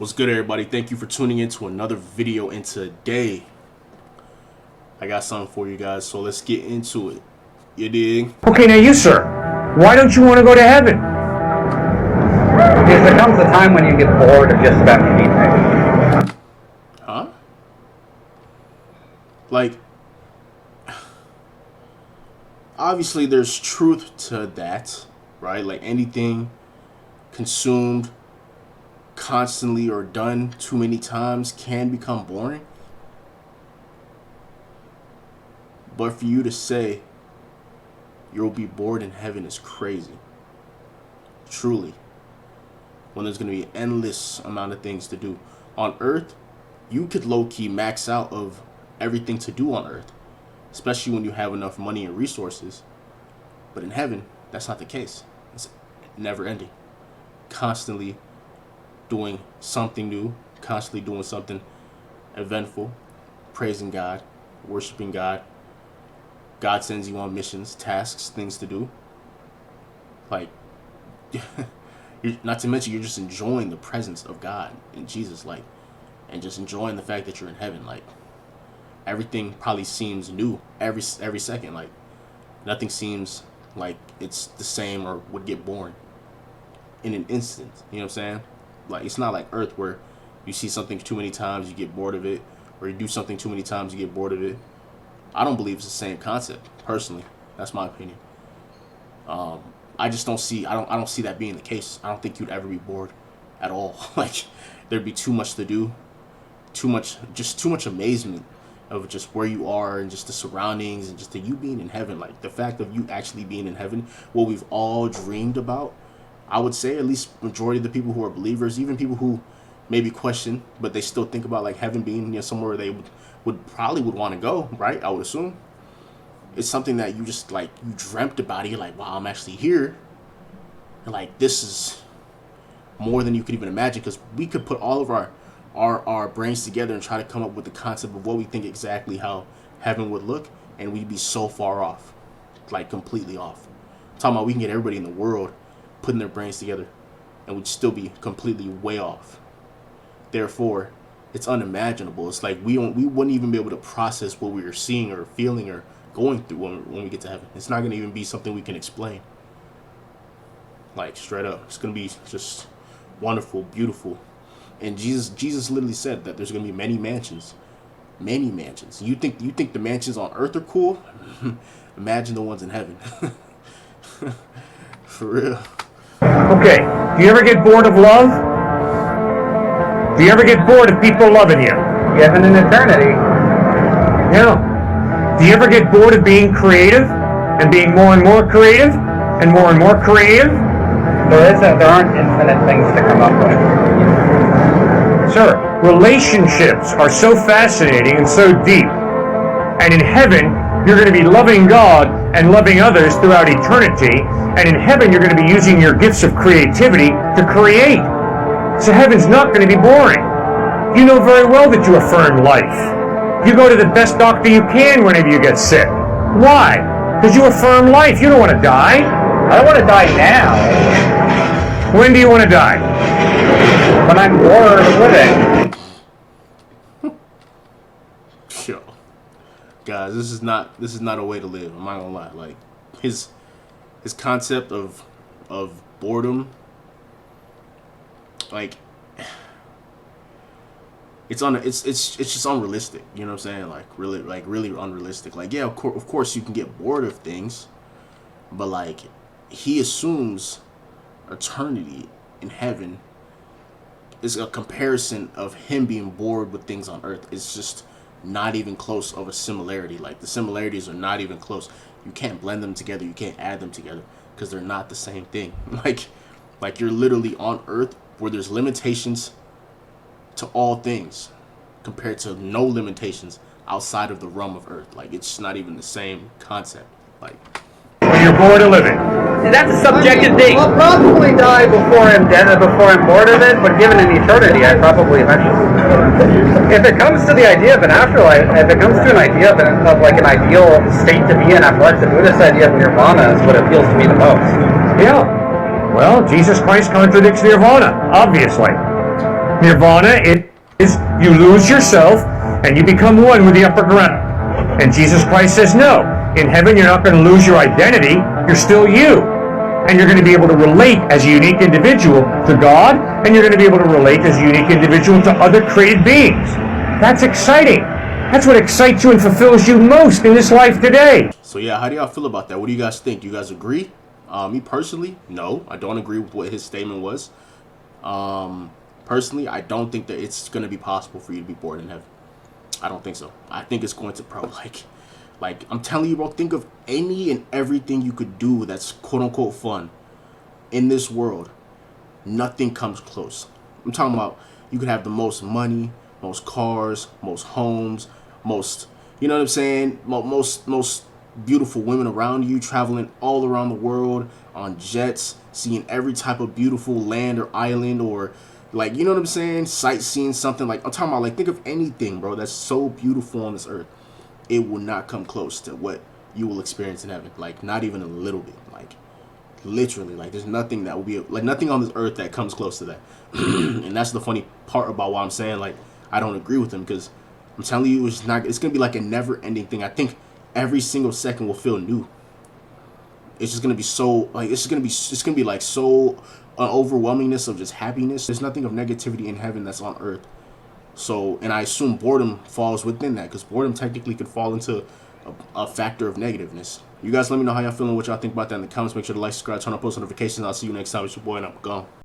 What's good, everybody? Thank you for tuning in to another video. And today I got something for you guys, so let's get into it. You dig? Okay, now you, sir, why don't you want to go to heaven? Because there comes a time when you get bored of just about anything. Huh? Like, obviously there's truth to that, right? Like anything consumed constantly or done too many times can become boring. But for you to say you'll be bored in heaven is crazy. Truly. When there's going to be an endless amount of things to do. On earth, you could low-key max out of everything to do on earth. Especially when you have enough money and resources. But in heaven, that's not the case. It's never ending. Constantly doing something new, constantly doing something eventful, praising God, worshiping God. God sends you on missions, tasks, things to do. Like, not to mention you're just enjoying the presence of God and Jesus, like, and just enjoying the fact that you're in heaven. Like, everything probably seems new every second. Like, nothing seems like it's the same or would get boring in an instant. You know what I'm saying? Like, it's not like earth where you see something too many times, you get bored of it, or you do something too many times, you get bored of it. I don't believe it's the same concept, personally. That's my opinion. I just don't see, I don't see that being the case. I don't think you'd ever be bored at all. Like, there'd be too much to do, too much amazement of just where you are and just the surroundings and just the you being in heaven. Like, the fact of you actually being in heaven, what we've all dreamed about. I would say at least majority of the people who are believers, even people who maybe question, but they still think about like heaven being somewhere they would probably want to go, right? I would assume. It's something that you just like, you dreamt about it. You're like, wow, I'm actually here. And like, this is more than you could even imagine, because we could put all of our brains together and try to come up with the concept of what we think exactly how heaven would look, and we'd be so far off, like completely off. I'm talking about we can get everybody in the world putting their brains together and we'd still be completely way off. Therefore, it's unimaginable. It's like we wouldn't even be able to process what we were seeing or feeling or going through when we get to heaven. It's not going to even be something we can explain. Like, straight up, it's going to be just wonderful, beautiful. And Jesus literally said that there's going to be many mansions. You think the mansions on earth are cool? Imagine the ones in heaven. For real. Okay, do you ever get bored of love? Do you ever get bored of people loving you? Given an eternity. Yeah. Do you ever get bored of being creative and being more and more creative and more creative? There aren't infinite things to come up with. Sir, relationships are so fascinating and so deep. And in heaven, you're going to be loving God and loving others throughout eternity. And in heaven, you're going to be using your gifts of creativity to create. So heaven's not going to be boring. You know very well that you affirm life. You go to the best doctor you can whenever you get sick. Why? Because you affirm life. You don't want to die. I don't want to die now. When do you want to die? When I'm bored of living. Sure. Guys, this is not a way to live. I'm not gonna lie. Like, his concept of boredom, like, it's just unrealistic. You know what I'm saying? Like, really unrealistic. Like, yeah, of course you can get bored of things, but like, he assumes eternity in heaven is a comparison of him being bored with things on earth. It's just not even close of a similarity. Like, the similarities are not even close. You can't blend them together. You can't add them together because they're not the same thing. Like you're literally on earth where there's limitations to all things compared to no limitations outside of the realm of earth. Like, it's not even the same concept. Like, When you're bored of living. And that's a subjective thing. I'll probably die before I'm dead or before I'm bored of it, but given an eternity, I probably eventually. If it comes to the idea of an afterlife, if it comes to an idea of like an ideal state to be in after life, the Buddhist idea of nirvana is what appeals to me the most. Yeah. Well, Jesus Christ contradicts nirvana, obviously. Nirvana is you lose yourself and you become one with the upper ground. And Jesus Christ says, no, in heaven you're not going to lose your identity, you're still you. And you're going to be able to relate as a unique individual to God, and you're going to be able to relate as a unique individual to other created beings. That's exciting. That's what excites you and fulfills you most in this life today. So yeah, how do y'all feel about that? What do you guys think? Do you guys agree? Me personally, no, I don't agree with what his statement was. Personally, I don't think that it's going to be possible for you to be born in heaven. I don't think so. I think it's going to, bro, like I'm telling you, bro, think of any and everything you could do that's quote unquote fun in this world. Nothing comes close. I'm talking about you could have the most money, most cars, most homes, most, you know what I'm saying? Most beautiful women around you, traveling all around the world on jets, seeing every type of beautiful land or island, or like, you know what I'm saying? Sightseeing something. Like, I'm talking about, like, think of anything, bro, that's so beautiful on this earth. It will not come close to what you will experience in heaven. Like, not even a little bit. Like, literally, like, there's nothing that will be, like, nothing on this earth that comes close to that. And that's the funny part about why I'm saying, like, I don't agree with him, because I'm telling you, it's going to be like a never-ending thing. I think every single second will feel new. It's just going to be so, like, it's going to be like so an overwhelmingness of just happiness. There's nothing of negativity in heaven that's on earth. So, and I assume boredom falls within that, because boredom technically could fall into a factor of negativeness. You guys let me know how y'all feeling, what y'all think about that in the comments. Make sure to like, subscribe, turn on post notifications. I'll see you next time. It's your boy, and I'm gone.